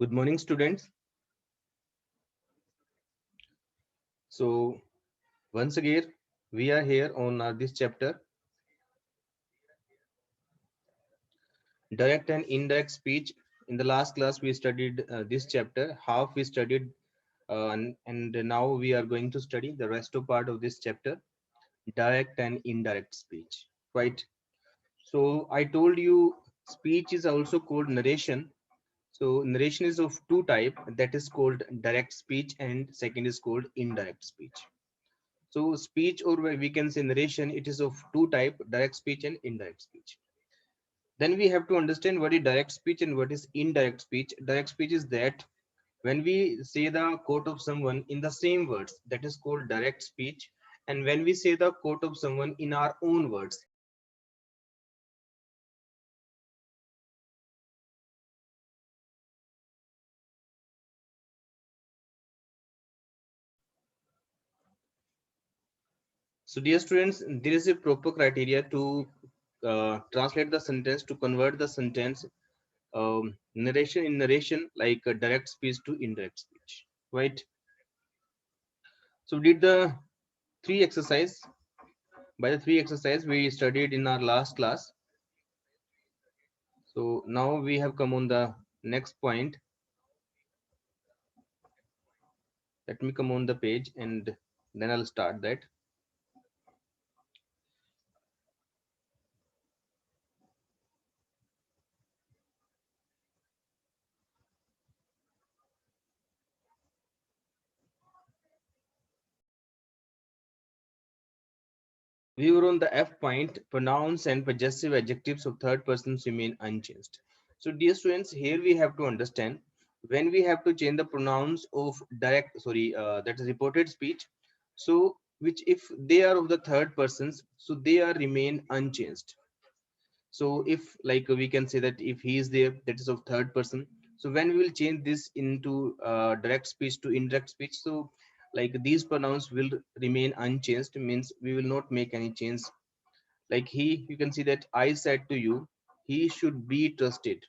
Good morning, students. So, once again, we are here on this chapter, direct and indirect speech. In the last class, we studied this chapter. Half we studied, and now we are going to study the rest of part of this chapter, direct and indirect speech. Right. So, I told you, speech is also called narration. So, narration is of two type. That is called direct speech, and second is called indirect speech. So speech, or we can say narration, it is of two type, direct speech and indirect speech. Then we have to understand what is direct speech and what is indirect speech. Direct speech is that when we say the quote of someone in the same words, that is called direct speech. And when we say the quote of someone in our own words, so dear students, there is a proper criteria to translate the sentence, to convert the sentence, narration in narration, like direct speech to indirect speech, right? So did the three exercise. By the three exercise we studied in our last class. So now we have come on the next point. Let me come on the page and then I'll start that. We were on the F point, pronouns and possessive adjectives of third persons remain unchanged. So dear students, here we have to understand when we have to change the pronouns of that is reported speech. So which if they are of the third persons, so they are remain unchanged. So if like we can say that if he is there, that is of third person. So when we will change this into direct speech to indirect speech, so like these pronouns will remain unchanged, means we will not make any change. Like he, you can see that I said to you, he should be trusted.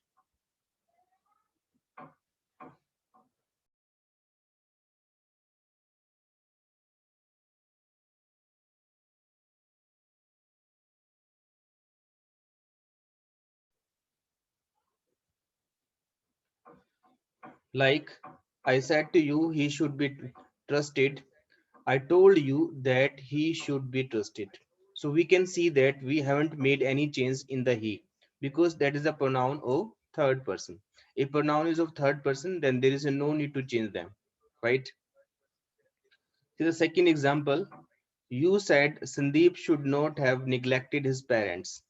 Like I said to you, he should be trusted. I told you that he should be trusted. So we can see that we haven't made any change in the he, because that is a pronoun of third person. If pronoun is of third person, then there is no need to change them, right? See the second example. You said Sandeep should not have neglected his parents.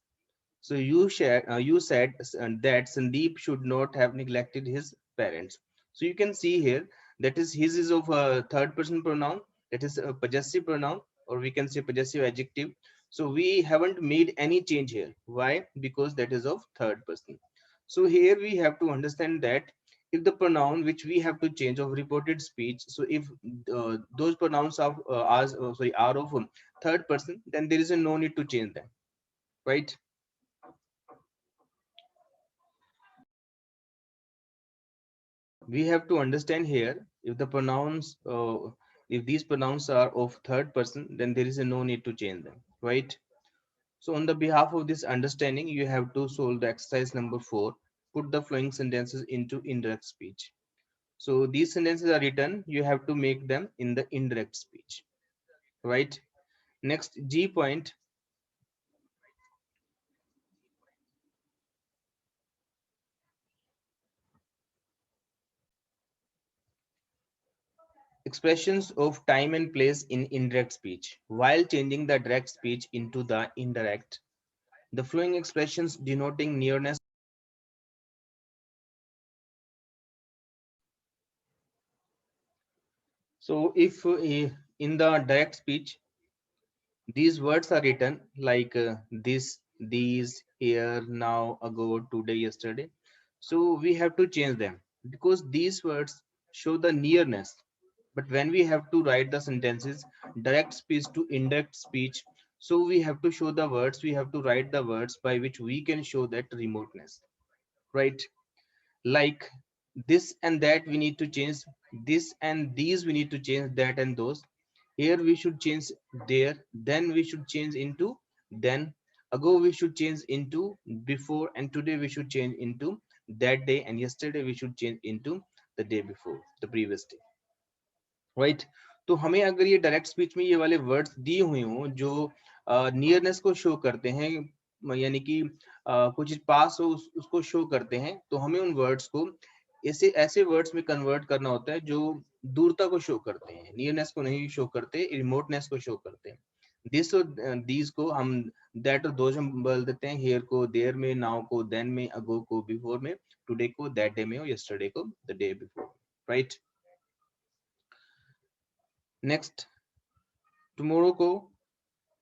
So you said that Sandeep should not have neglected his parents. So you can see here that is his is of a third person pronoun, that is a possessive pronoun, or we can say possessive adjective. So we haven't made any change here. Why? Because that is of third person. So here we have to understand that if the pronoun which we have to change of reported speech, so if those pronouns are of third person, then there is a no need to change them, right? We have to understand here if the pronouns if these pronouns are of third person, then there is a no need to change them, right? So on the behalf of this understanding, you have to solve the exercise number 4. Put the following sentences into indirect speech. So these sentences are written, you have to make them in the indirect speech, right? Next, G point. Expressions of time and place in indirect speech. While changing the direct speech into the indirect, the following expressions denoting nearness. So if in the direct speech, these words are written like this, these, here, now, ago, today, yesterday. So we have to change them because these words show the nearness. But when we have to write the sentences, direct speech to indirect speech, so we have to show the words, we have to write the words by which we can show that remoteness, right? Like this and that we need to change, this and these we need to change, that and those. Here we should change there, then we should change into then, ago we should change into before, and today we should change into that day, and yesterday we should change into the day before, the previous day, right. तो हमें अगर ये direct speech में ये वाले words दिए हुए हों जो नियरनेस को शो करते हैं, यानी कि कुछ पास हो उसको शो करते हैं, तो हमें उन वर्ड्स को ऐसे ऐसे वर्ड्स में कन्वर्ट करना होता है जो दूरता को शो करते हैं, नियरनेस को नहीं शो करते, रिमोटनेस को शो करते हैं। दिस और दीज को हम दैट और दोज हम बोल देते हैं, हेयर को देयर में, नाउ को देन में, अगो को बिफोर में, टुडे को दैट डे में और यस्टरडे को the day before, right. Next, tomorrow ko,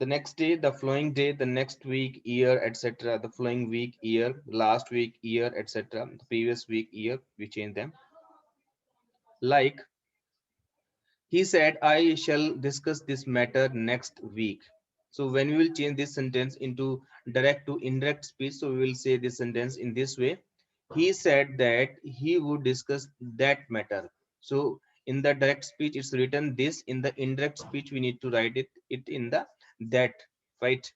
the next day, the following day, the next week, year, etc. The following week, year, last week, year, etc. The previous week, year, we change them. Like, he said, I shall discuss this matter next week. So when we will change this sentence into direct to indirect speech, so we will say this sentence in this way. He said that he would discuss that matter. So in the direct speech, it's written this. In the indirect speech, we need to write it in the that, right?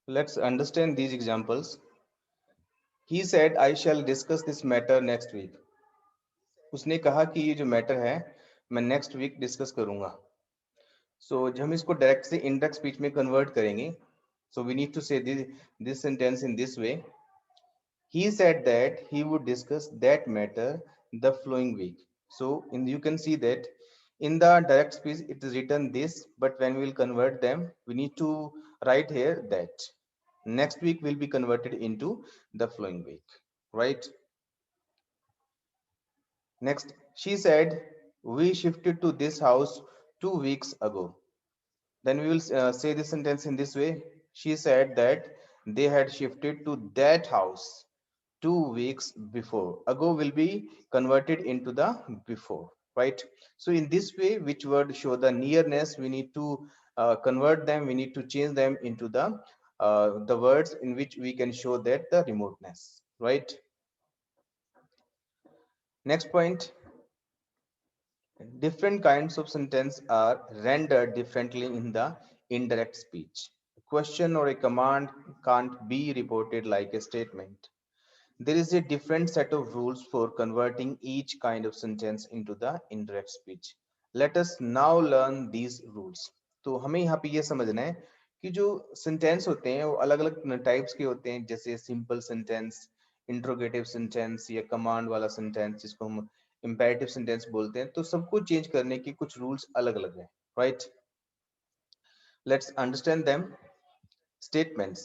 Let's understand these examples. He said, I shall discuss this matter next week. उसने कहा कि ये जो matter है मैं next week discuss करूंगा। सो जब हम इसको डायरेक्ट से इनडायरेक्ट स्पीच में कन्वर्ट करेंगे, so we need to say this sentence in this way. He said that he would discuss that matter the following week. So you can see that in the direct speech it is written this, but when we will convert them, we need to write here that next week will be converted into the following week, right? Next, she said, we shifted to this house 2 weeks ago. Then we will say this sentence in this way. She said that they had shifted to that house 2 weeks before. Ago will be converted into the before, right? So in this way, which word show the nearness, we need to convert them, we need to change them into the words in which we can show that the remoteness, right? Next point, different kinds of sentence are rendered differently in the indirect speech. A question or a command can't be reported like a statement. There is a different set of rules for converting each kind of sentence into the indirect speech. Let us now learn these rules. तो हमें यहाँ पे ये समझना है कि जो sentence होते हैं वो अलग अलग टाइप्स के होते हैं, जैसे सिंपल सेंटेंस, इंट्रोगेटिव सेंटेंस या कमांड वाला सेंटेंस जिसको हम इंपेरेटिव सेंटेंस बोलते हैं। तो सबको चेंज करने के कुछ रूल्स अलग अलग हैं, right? Let's understand them. Statements.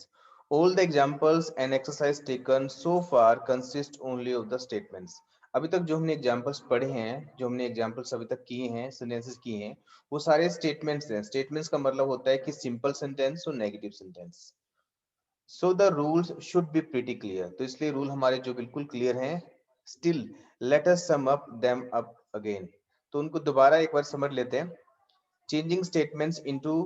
All the examples and exercise taken so far consist only of the statements. अभी तक जो हमने एग्जांपल्स पढ़े हैं, जो हमने एग्जांपल्स अभी तक किए हैं, सेंटेंसेस किए हैं, वो सारे स्टेटमेंट्स हैं। स्टेटमेंट्स का मतलब होता है कि सिंपल सेंटेंस और negative sentence. So the rules should be pretty clear. तो इसलिए रूल हमारे जो बिल्कुल क्लियर हैं। Still let us sum up them up again. तो उनको दोबारा एक बार समझ लेते हैं। Changing statements into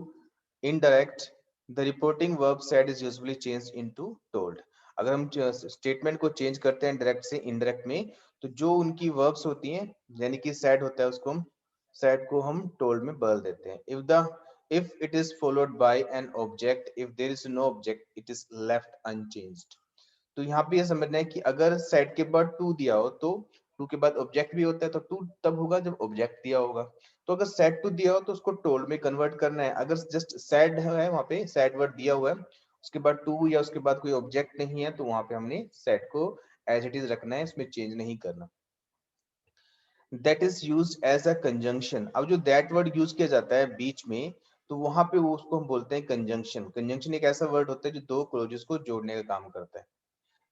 indirect, the reporting verb said is usually changed into told. अगर हम स्टेटमेंट को चेंज करते हैं डायरेक्ट से इनडायरेक्ट में, तो जो उनकी वर्ब्स होती हैं, यानी कि सैड होता है, उसको हम सैड को हम टोल्ड में बदल देते हैं। if it is followed by an object, if there is no object, it is left unchanged. तो यहाँ पे ये समझना है कि अगर सेट के बाद टू दिया हो तो टू के बाद ऑब्जेक्ट भी होता है, तो टू तब होगा जब ऑब्जेक्ट दिया होगा। तो अगर सेट टू दिया हो तो उसको टोल्ड में कन्वर्ट करना है। अगर जस्ट सेड है, वहां पे सेड वर्ड दिया हुआ है, उसके बाद टू या उसके बाद कोई ऑब्जेक्ट नहीं है, तो वहां पे हमने सेट को एज इट इज रखना है, इसमें चेंज नहीं करना। That is use as a conjunction. अब जो दैट वर्ड यूज किया जाता है बीच में, तो वहां पे वो उसको हम बोलते हैं कंजंक्शन। कंजंक्शन एक ऐसा वर्ड होता है जो दो क्लोजेस को जोड़ने का काम करता है।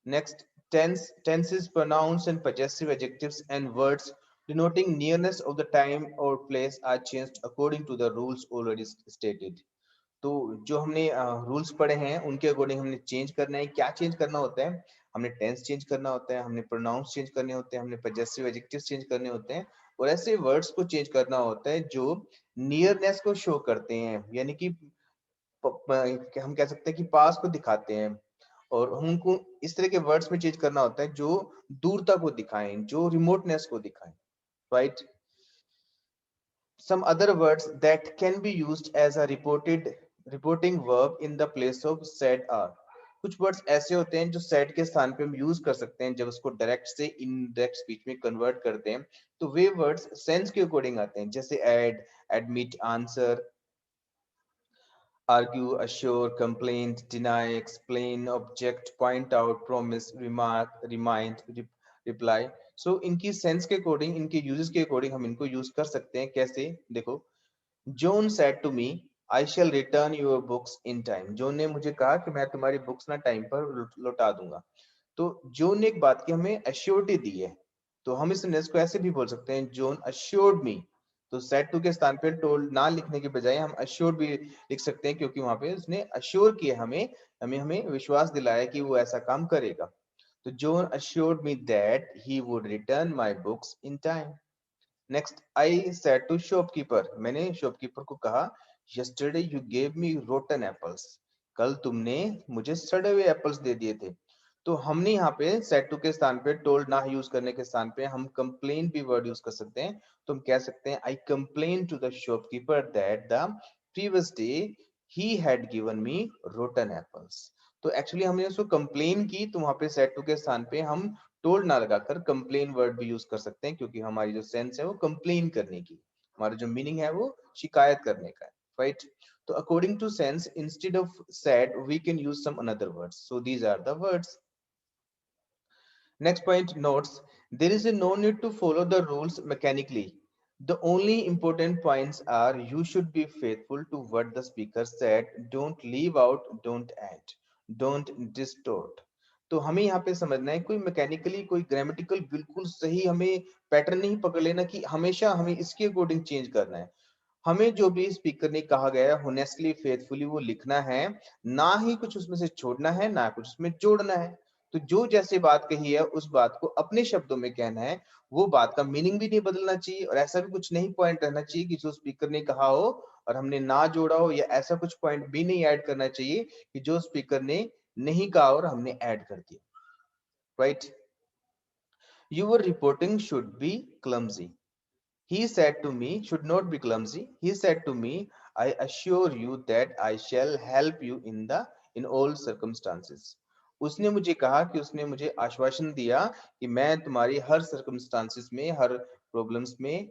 Next, tenses, pronouns, and possessive adjectives and words denoting nearness of the time or place are changed according to the rules already stated. तो जो हमने रूल्स पढ़े हैं उनके अकॉर्डिंग हमने चेंज करना है। क्या चेंज करना होता है? हमने टेंस चेंज करना होता है, हमने प्रोनाउंस चेंज करने होते हैं, हमने पजेसिव एडजेक्टिव्स चेंज करने होते हैं, और ऐसे वर्ड्स को चेंज करना होता है जो नियरनेस को शो करते हैं, यानी कि हम कह सकते हैं कि पास को दिखाते हैं, और हमको इस तरह के वर्ड्स में चेंज करना होता है जो दूरता को दिखाएं, जो रिमोटनेस को दिखाएं, right? Some other words that can be used as a reporting verb in the place of said are. कुछ वर्ड्स ऐसे होते हैं जो said के स्थान पे हम यूज कर सकते हैं जब उसको डायरेक्ट से इनडायरेक्ट स्पीच में कन्वर्ट करते हैं, तो वे वर्ड्स सेंस के अकॉर्डिंग आते हैं, जैसे add, admit, answer, argue, assure, complain, deny, explain, object, point out, promise, remark, remind, reply. So इनकी सेंस के अकॉर्डिंग, इनके यूजेस के अकॉर्डिंग हम इनको यूज कर सकते हैं। कैसे? देखो, John said to me, I shall return your books in time. Zone ने मुझे कहा कि मैं तुम्हारी बुक्स ना टाइम पर लौटा दूंगा। तो जोन ने एक बात की हमें एश्योरिटी दी है, तो हम इस सेंटेंस को ऐसे भी बोल सकते हैं, जोन अश्योर्ड मी। तो सेड टू के स्थान पे टोल्ड ना लिखने के बजाय हम अश्योर्ड भी लिख सकते हैं, क्योंकि वहां पे उसने अश्योर किया हमें, हमें विश्वास दिलाया कि वो ऐसा काम करेगा। तो John assured me that he would return my books in time. Next, I said to shopkeeper, मैंने शॉपकीपर को कहा, yesterday you gave me rotten apples, कल तुमने मुझे सड़े हुए एप्पल्स दे दिए थे। तो हमने यहाँ पे सेड टू के स्थान पे टोल्ड ना यूज करने के स्थान पे हम कंप्लेन भी वर्ड यूज कर सकते हैं। तो हम कह सकते हैं, I complain to the shopkeeper that the previous day he had given me rotten apples. तो एक्चुअली हमने उसको कंप्लेन की, तो वहां पे सेड टू के स्थान पे हम टोल्ड ना लगाकर कंप्लेन वर्ड भी यूज कर सकते हैं, क्योंकि हमारी जो सेंस है वो कंप्लेन करने की, हमारा जो मीनिंग है वो शिकायत करने का है, राइट? तो according to sense, instead of said we can use some another words, so these are the words. Next point, notes. There is no need to follow the rules mechanically. The only important points are you should be faithful to what the speaker said. Don't leave out, don't add, don't distort. तो हमें यहाँ पे समझना है, कोई mechanically, कोई grammatical बिल्कुल सही हमें पैटर्न नहीं पकड़ लेना कि हमेशा हमें इसके अकॉर्डिंग चेंज करना है। हमें जो भी स्पीकर ने कहा गया है होनेस्टली, फेथफुली वो लिखना है, ना ही कुछ उसमें से छोड़ना है, ना कुछ उसमें जोड़ना है। तो जो जैसे बात कही है उस बात को अपने शब्दों में कहना है, वो बात का मीनिंग भी नहीं बदलना चाहिए, और ऐसा भी कुछ नहीं पॉइंट रहना चाहिए कि जो स्पीकर ने कहा हो और हमने ना जोड़ा हो, या ऐसा कुछ पॉइंट भी नहीं ऐड करना चाहिए कि जो स्पीकर ने नहीं कहा और हमने ऐड कर दिया, right? Your reporting should be clumsy. He said to me, should not be clumsy. He said to me, I assure you that I shall help you in all circumstances. उसने मुझे कहा कि उसने मुझे आश्वासन दिया कि मैं तुम्हारी हर सर्कमस्टांसिस में, हर प्रॉब्लम्स में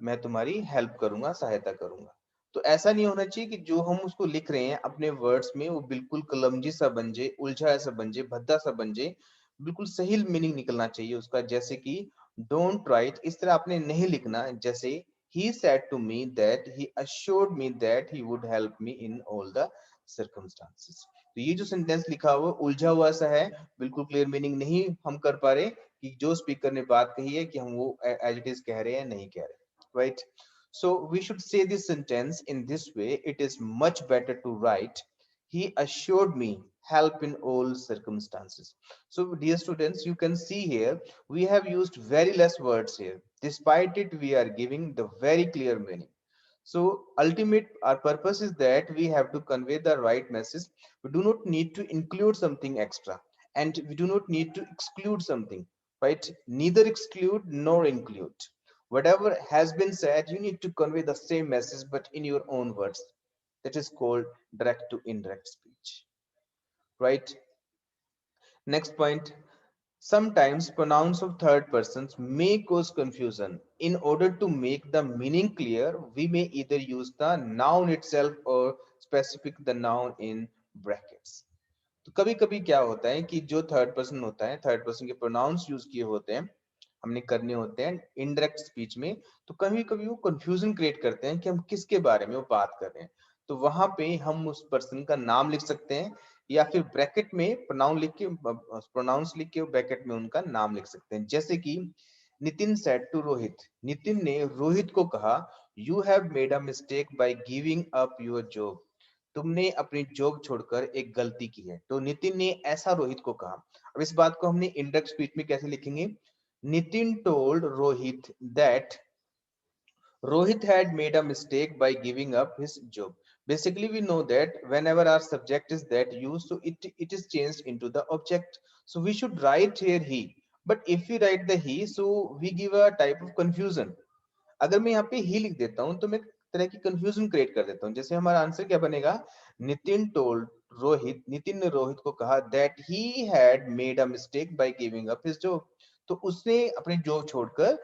मैं तुम्हारी हेल्प करूंगा, सहायता करूंगा। तो ऐसा नहीं होना चाहिए कि जो हम उसको लिख रहे हैं अपने वर्ड्स में वो बिल्कुल कलमजी सा बन जाए, उलझा सा बन जाए, भद्दा सा बन जाए। बिल्कुल सही मीनिंग निकलना चाहिए उसका, जैसे कि डोंट राइट, इस तरह आपने नहीं लिखना। जैसे he said to me that he assured me that he would help me in all the circumstances. तो ये जो सेंटेंस लिखा हुआ उलझा हुआ सा है, बिल्कुल क्लियर मीनिंग नहीं हम कर पा रहे कि जो स्पीकर ने बात कही है कि हम वो एज इट इज कह रहे हैं, नहीं कह रहे, right? So we should say this sentence in this way. It is much better to write, he assured me help in all circumstances. So dear students, you can see here we have used very less words here. Despite it, we are giving the very clear meaning. So ultimate our purpose is that we have to convey the right message. We do not need to include something extra, and we do not need to exclude something, right? Neither exclude nor include. Whatever has been said, you need to convey the same message but in your own words. That is called direct to indirect speech, right? Next point. Sometimes pronouns of third persons may cause confusion. In order to make the meaning clear, we may either use the noun itself or specific the noun in brackets. तो कभी कभी क्या होता है कि जो third person होता है, थर्ड पर्सन के प्रोनाउंस यूज किए होते हैं, हमने करने होते हैं इनडायरेक्ट स्पीच में, तो कभी कभी वो कंफ्यूजन क्रिएट करते हैं कि हम किसके बारे में वो बात कर रहे हैं। तो वहां पे हम उस पर्सन का नाम लिख सकते हैं, या फिर ब्रैकेट में प्रोनाउंस लिख के ब्रैकेट में उनका नाम लिख सकते हैं। जैसे कि नितिन सेड टू रोहित, नितिन ने रोहित को कहा, you have made a mistake by giving up your job, तुमने अपनी जॉब छोड़कर एक गलती की है। तो नितिन ने ऐसा रोहित को कहा। अब इस बात को हमने इंडायरेक्ट स्पीच में कैसे लिखेंगे? Nitin told Rohit that Rohit had made a mistake by giving up his job. Basically, we know that whenever our subject is that used, so it is changed into the object. So we should write here he. But if we write the he, so we give a type of confusion. अगर मैं यहाँ पे ही लिख देता हूँ तो मैं एक तरह की कंफ्यूजन क्रिएट कर देता हूँ. जैसे हमारा आंसर क्या बनेगा? नितिन टोल्ड रोहित, नितिन ने रोहित को कहा that he had made a mistake by giving up his job. तो उसने अपने जॉब छोड़कर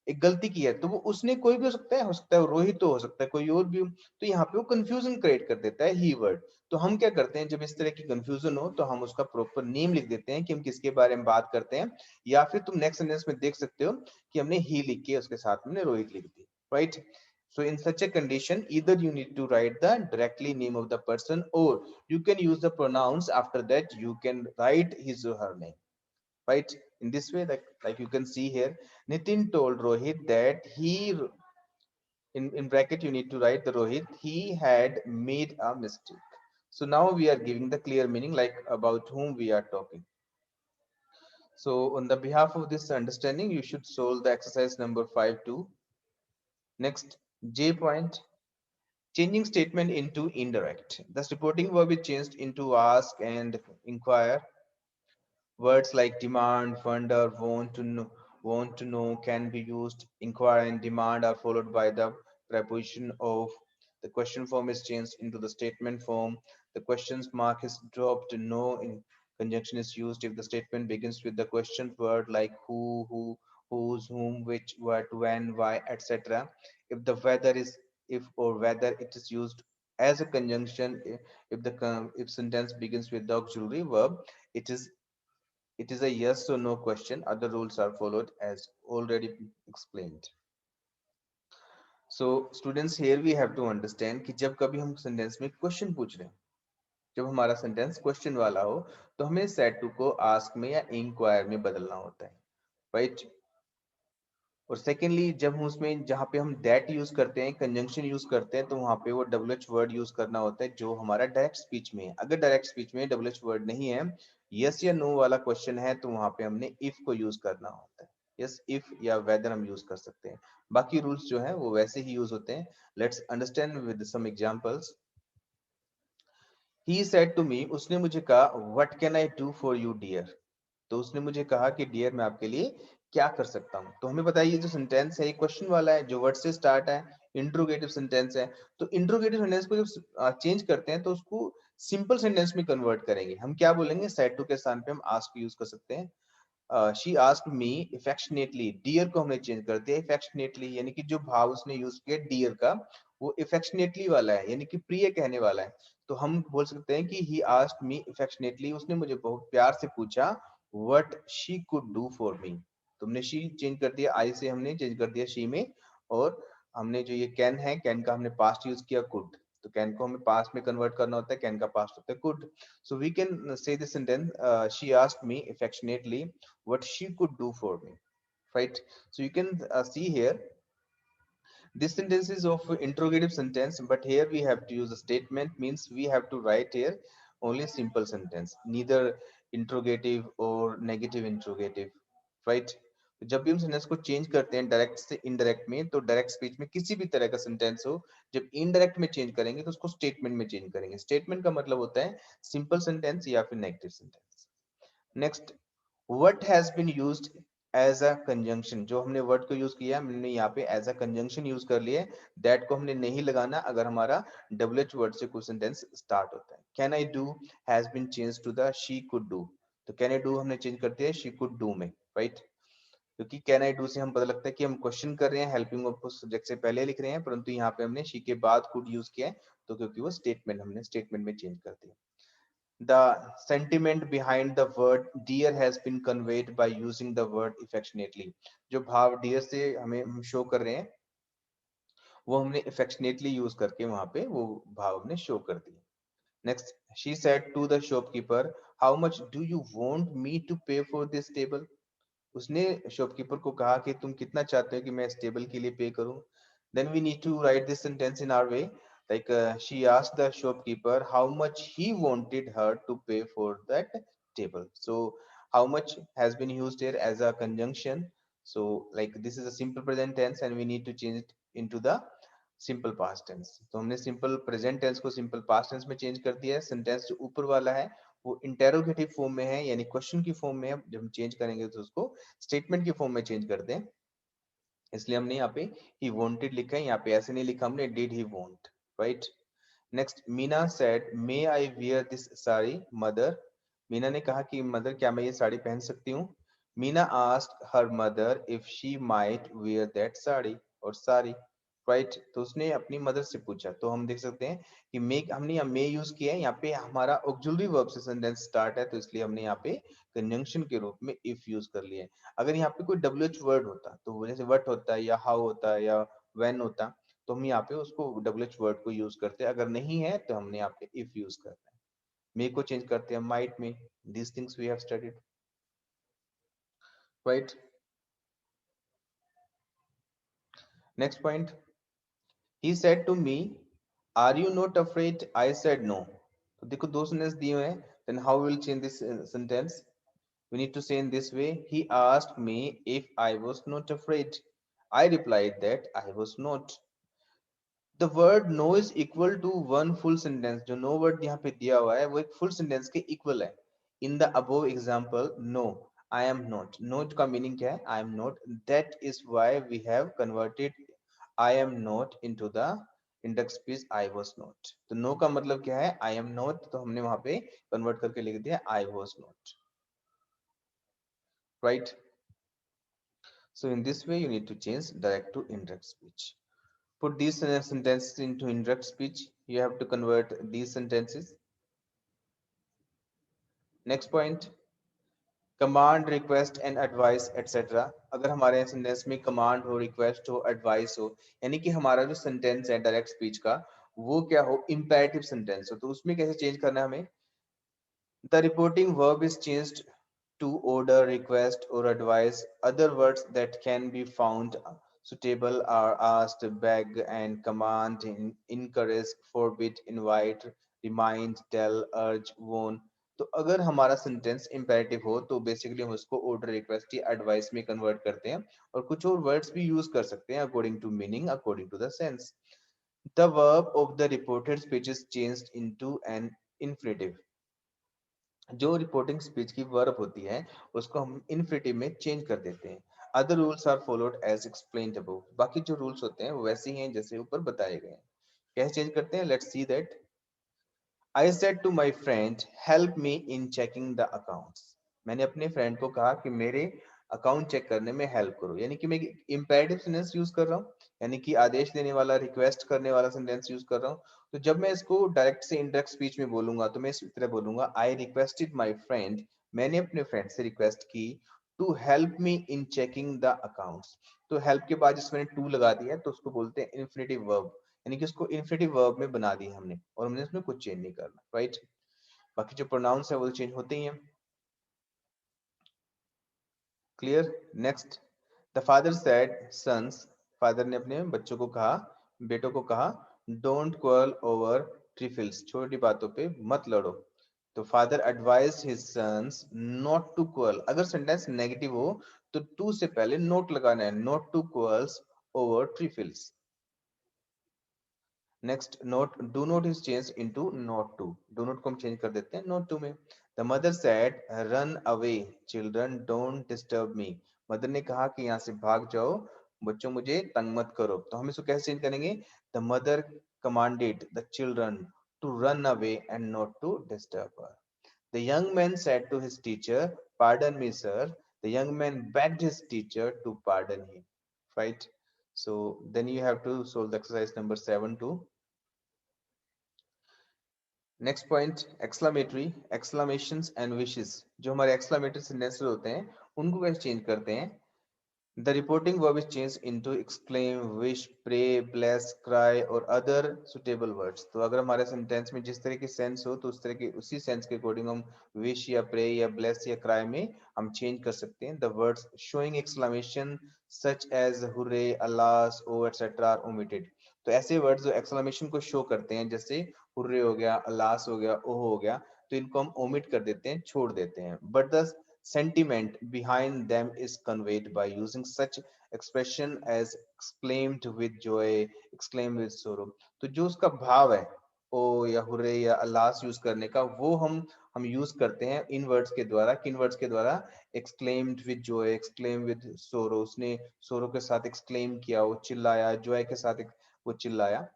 एक गलती की है. तो वो उसने कोई भी हो सकता है रोहित तो हो सकता है कोई और भी. तो यहाँ पे वो कंफ्यूजन क्रिएट कर देता है ही वर्ड. तो हम क्या करते हैं जब इस तरह की कंफ्यूजन हो तो हम उसका प्रॉपर नेम लिख देते हैं कि हम किसके बारे में बात करते हैं. या फिर तुम नेक्स्ट सेंटेंस में देख सकते हो कि हमने ही लिख के उसके साथ में रोहित लिख दी. Right. So in such a condition, either you need to write the directly name of the person or you can use the pronouns. After that, you can write his or her name. Right. In this way, like you can see here, Nitin told Rohit that in bracket, you need to write the Rohit, he had made a mistake. So now we are giving the clear meaning, like about whom we are talking. So on the behalf of this understanding, you should solve the exercise number 5 too. Next, J point, changing statement into indirect. The supporting verb is changed into ask and inquire. Words like demand, wonder, want to know can be used. Inquire and demand are followed by the preposition of. The question form is changed into the statement form. The questions mark is dropped. No in conjunction is used if the statement begins with the question word like who, whose, whom, which, what, when, why, etc. If the whether is if or whether it is used as a conjunction. If if sentence begins with the auxiliary verb, it is it is a yes or no question. Other rules are followed as already explained. So students, here we have to understand कि जब कभी हम sentence में question पूछ रहे हैं, जब हमारा सेंटेंस क्वेश्चन वाला हो तो हमें सेड टू को आस्क में या इंक्वायर में बदलना होता है. राइट. और सेकेंडली जब हम उसमें जहाँ पे हम दैट यूज करते हैं, कंजंक्शन यूज करते हैं, तो वहां पे वो डब्ल्यू एच वर्ड यूज करना होता है जो हमारा डायरेक्ट स्पीच में है. अगर डायरेक्ट स्पीच में डब्ल्यू एच वर्ड नहीं है, यस या नो वाला क्वेश्चन है, तो वहां पे हमने इफ को यूज करना होता है. यस इफ या वेदर हम यूज कर सकते हैं. बाकी रूल्स जो है वो वैसे ही यूज होते हैं. Let's understand with some examples. He said to me, उसने मुझे कहा what can I do for you dear. तो उसने मुझे कहा कि डियर मैं आपके लिए क्या कर सकता हूँ. तो हमें बताइए जो सेंटेंस है ये क्वेश्चन वाला है, जो वर्ड से स्टार्ट है, इंट्रोगेटिव सेंटेंस है. तो इंट्रोगेटिव सेंटेंस को जब चेंज करते हैं तो उसको सिंपल सेंटेंस में कन्वर्ट करेंगे. हम क्या बोलेंगे? सेड टू के स्थान पे हम आस्क यूज कर सकते हैं. She asked me affectionately. Dear को हमने चेंज कर दिया इफेक्शनेटली, यानी कि जो भाव उसने यूज किया डियर का वो इफेक्शनेटली वाला है, यानी कि प्रिय कहने वाला है. तो हम बोल सकते हैं कि ही आस्क्ड मी इफेक्शनेटली, उसने मुझे बहुत प्यार से पूछा what she could do for me. तुमने शी चेंज कर दिया, आई से हमने चेंज कर दिया शी में. और हमने जो ये कैन है, कैन का हमने पास्ट यूज किया कुड. तो कैन को हमें पास्ट में कन्वर्ट करना होता है, कैन का पास्ट होता है could. So we can say this sentence, she asked me affectionately what she could do for me. Right. So you can see here, this sentence is of interrogative sentence, but here we have to use a statement, means we have to write here only simple sentence, neither interrogative or negative interrogative. Right. जब भी हम sentence को change करते हैं direct से indirect में, तो direct speech में किसी भी तरह का सेंटेंस हो, जब इनडायरेक्ट में चेंज करेंगे तो उसको स्टेटमेंट में चेंज करेंगे. स्टेटमेंट का मतलब होता है सिंपल सेंटेंस या फिर negative sentence. Next, what has been used as a conjunction. जो हमने वर्ड को यूज किया हमने यहाँ पे एज अ कंजंक्शन यूज कर लिया. दैट को हमने नहीं लगाना अगर हमारा डब्ल्यू एच वर्ड से कोई सेंटेंस स्टार्ट होता है. Can I do has been change to the she could do. तो कैन आई डू हमने चेंज कर दिया शी कुड डू में. राइट. क्योंकि कैन आई डू से हम पता लगता है कि हम क्वेश्चन कर रहे हैं, हेल्पिंग वर्ब को सब्जेक्ट से पहले लिख रहे हैं, परंतु यहाँ पे हमने शी के बाद कुड यूज किया है, तो क्योंकि वो स्टेटमेंट हमने स्टेटमेंट में चेंज कर दिया. The sentiment behind the word dear has been conveyed by using the word affectionately. जो भाव dear से हमें हम शो कर रहे हैं वो हमने affectionately यूज करके वहां पे वो भाव हमने शो कर दिए. Next, she said to the shopkeeper, how much do you want me to pay for this table? उसने शॉपकीपर को कहा कि तुम कितना चाहते हो कि मैं इस टेबल के लिए पे करूं. Then we need to write this sentence in our way. Like she asked the shopkeeper how much he wanted her to pay for that table. So how much has been used here as a conjunction. So like this is a simple present tense and we need to change it into the simple past tense. तो हमने simple present tense को simple past tense में change कर दिया है। Sentence जो ऊपर वाला है वो इंटेरोगेटिव फॉर्म में है, यानी क्वेश्चन की फॉर्म में है। जब हम चेंज करेंगे तो उसको स्टेटमेंट की फॉर्म में चेंज कर दें, इसलिए हमने यहाँ पे ही वांटेड लिखा है, यहाँ पे ऐसे नहीं लिखा हमने did he want, right. Next, Meena said may I wear this sari mother. Meena ने कहा कि मदर क्या मैं ये साड़ी पहन सकती हूँ। Meena asked her mother if she might wear that sari और साड़ी, राइट। तो उसने अपनी मदर से पूछा। तो हम देख सकते हैं कि मे, हमने यहाँ मे यूज किया है, यहाँ पे हमारा ऑक्सिलरी वर्ब से सेंटेंस स्टार्ट है, तो इसलिए हमने यहाँ पे कंजंक्शन के रूप में इफ यूज कर लिया है। अगर यहाँ पे कोई WH वर्ड होता तो वो जैसे वट होता है या हाउ होता है या व्हेन होता, तो हम यहाँ पे उसको WH वर्ड को यूज करते हैं। अगर नहीं है तो हमने यहाँ पे इफ यूज करना है। मे को चेंज करते हैं माइट में। These things we have studied, right. Next point, he said to me are you not afraid, I said no. तो देखो दो सेंटेंस दिए हुए हैं, then how will change this sentence. We need to say in this way, he asked me if I was not afraid, I replied that I was not। the word no is equal to one full sentence। जो no word यहाँ पे दिया हुआ है वो एक full sentence के equal है। in the above example, no I am not, no का meaning क्या है, I am not, that is why we have converted I am not into the index speech I was not। तो no का मतलब क्या है, I am not, तो हमने वहां पे convert करके लिख दिया I was not, right। So in this way you need to change direct to indirect speech। Put these sentences into indirect speech, you have to convert these sentences। Next point, command, request and advice etc। अगर हमारे sentence में command हो, request हो, advice हो, यानी कि हमारा जो सेंटेंस है डायरेक्ट स्पीच का वो क्या हो, इंपेरेटिव सेंटेंस हो, तो उसमें कैसे चेंज करना है हमें। The reporting verb is changed to order, request, or advise। Other words that can be found suitable are asked, beg, and command, encourage, forbid, invite, remind, tell, urge, warn। तो अगर हमारा सेंटेंस imperative हो तो basically हम उसको order, request या advice में convert करते हैं, और कुछ और वर्ड्स भी यूज कर सकते हैं according to meaning, according to the sense। The verb of the reported speech is changed into an infinitive। जो रिपोर्टिंग स्पीच की वर्ब होती है उसको हम इन्फिनेटिव में चेंज कर देते हैं। Other rules are followed as explained above. बाकी जो रूल्स होते हैं वो वैसे ही हैं जैसे ऊपर बताए गए हैं। कैसे चेंज करते हैं, let's see that. I said to my friend, help me in checking the accounts। मैंने अपने फ्रेंड को कहा कि मेरे अकाउंट चेक करने में हेल्प करो, यानी कि मैं इंपेरेटिव सेंटेंस यूज कर रहा हूँ, यानी कि आदेश देने वाला, रिक्वेस्ट करने वाला सेंटेंस यूज कर रहा हूँ। तो जब मैं इसको डायरेक्ट से इनडायरेक्ट स्पीच में बोलूंगा तो मैं इस तरह बोलूंगा, आई रिक्वेस्टेड माई फ्रेंड, मैंने अपने फ्रेंड से रिक्वेस्ट की, to help me in checking the accounts. तो हेल्प के बाद जिसमें टू लगा दिया तो उसको बोलते हैं इन्फिनेटिव वर्ब, यानी कि उसको इन्फिनेटिव वर्ब में बना दिया हमने, और हमने इसमें कुछ चेंज नहीं करना, राइट। बाकी जो प्रोनाउंस है वो चेंज होते ही हैं, clear. Next, the father said sons, father ने अपने बच्चों को कहा, बेटों को कहा, डोंट क्वारल ओवर ट्रिफल्स, छोटी बातों पे मत लड़ो। तो father advise his sons not to quarrel. अगर सेंटेंस नेगेटिव हो तो टू से पहले नोट लगाना है, not to quarrels over trifles. Next, not, do not is change into not to. Do not को हम चेंज कर देते हैं नॉट टू में। The mother said run away children don't disturb me. Mother ने कहा कि यहाँ से भाग जाओ, बच्चों मुझे तंग मत करो। तो हम इसको कैसे चेंज करेंगे, the mother commanded the children to run away and not to disturb her. The young man said to his teacher, pardon me sir। The young man begged his teacher to pardon him, right। So then you have to solve the exercise number 7 too। Next point, exclamatory, exclamations and wishes. जो हमारे exclamatory sentences होते हैं उनको कैसे change करते हैं। The reporting verb is changed into exclaim, wish, pray, bless, cry और other suitable words। तो अगर हमारे सेंटेंस में जिस तरह की सेंस हो तो उस तरह के उसी सेंस के अकॉर्डिंग हम wish या pray या bless या cry में हम चेंज कर सकते हैं। The words showing exclamation such as hooray, alas, oh etc are omitted। तो ऐसे वर्ड्स जो एक्सक्लेमेशन को शो करते हैं जैसे हुर्रे हो गया, अलास हो गया, ओह हो गया, तो इनको हम ओमिट कर देते हैं, छोड़ देते हैं। But the sentiment behind them is conveyed by using such expression as exclaimed with joy, exclaimed with sorrow. तो जो उसका भाव है ओ या हुर्रे या अल्लास यूज करने का, वो हम यूज करते हैं इन वर्ड्स के द्वारा. किन वर्ड्स के द्वारा? exclaimed with joy, exclaimed with sorrow. उसने सोरो के साथ exclaim किया, वो चिल्लाया, joy के साथ वो चिल्लाया.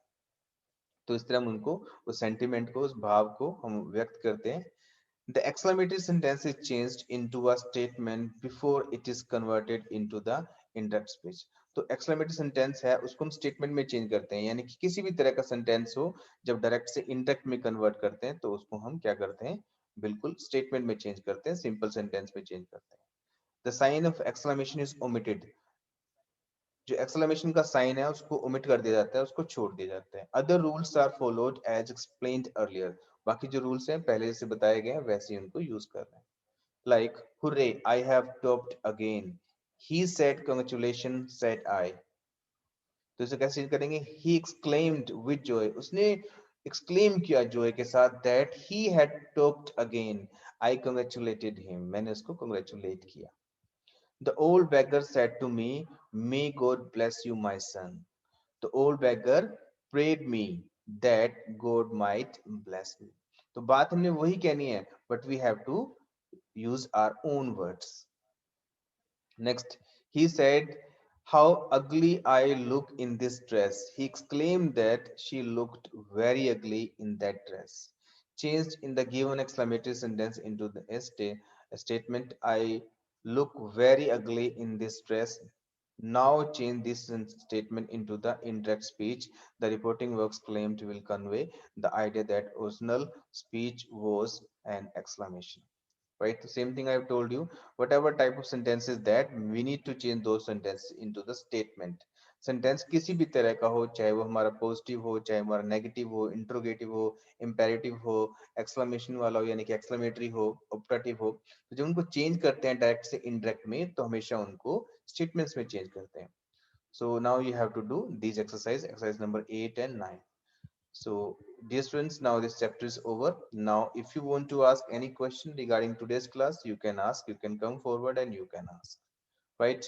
तो इस तरह हम उनको, उस सेंटिमेंट को, उस भाव को हम व्यक्त करते हैं. The exclamatory sentence is changed into a statement before it is converted into the indirect speech. तो exclamatory sentence है, उसको हम statement में change करते हैं, यानी कि किसी भी तरह का sentence हो, जब direct से indirect में convert करते हैं तो उसको हम क्या करते हैं? बिल्कुल statement में change करते हैं, simple sentence में change करते हैं. The sign of exclamation is omitted. जो एक्सक्लेमेशन का साइन है उसको ओमिट कर दिया जाता है, उसको छोड़ दिया जाता है. Other rules are followed as explained earlier. बाकी जो रूल्स हैं पहले जैसे बताए गए हैं वैसे ही उनको यूज कर रहे हैं. Like hurray I have topped again, he said congratulation said I. तो इसे कैसे चेंज करेंगे? ही एक्सक्लेम्ड विद जॉय, उसने एक्सक्लेम किया जॉय के साथ, that he had topped again, I congratulated him, मैंने उसको कांग्रेचुलेट किया. The old beggar said to me, may God bless you, my son. The old beggar prayed me that God might bless me. तो बात हमने वही कहनी है, but we have to use our own words. Next, he said, how ugly I look in this dress. He exclaimed that she looked very ugly in that dress. Changed in the given exclamatory sentence into the a statement, I look very ugly in this dress. Now change this statement into the indirect speech. The reporting works claimed will convey the idea that original speech was an exclamation. Right, the same thing I've told you. Whatever type of sentence is that, we need to change those sentences into the statement. Sentence किसी भी तरह का हो, चाहे वो हमारा positive हो, चाहे हमारा नेगेटिव हो, इंट्रोगेटिव हो, इंपेरेटिव हो, एक्सक्लेमेशन वाला हो यानी कि एक्सक्लेमेटरी हो, ऑपरेटिव हो, तो जब उनको चेंज करते हैं डायरेक्ट से इनडायरेक्ट में, तो हमेशा उनको स्टेटमेंट्स में चेंज करते हैं. So now you have to do these exercise number 8 and 9. So, dear students, now this chapter is over. Now, if you want to ask any question regarding today's class, you can ask, you can come forward and you can ask, right?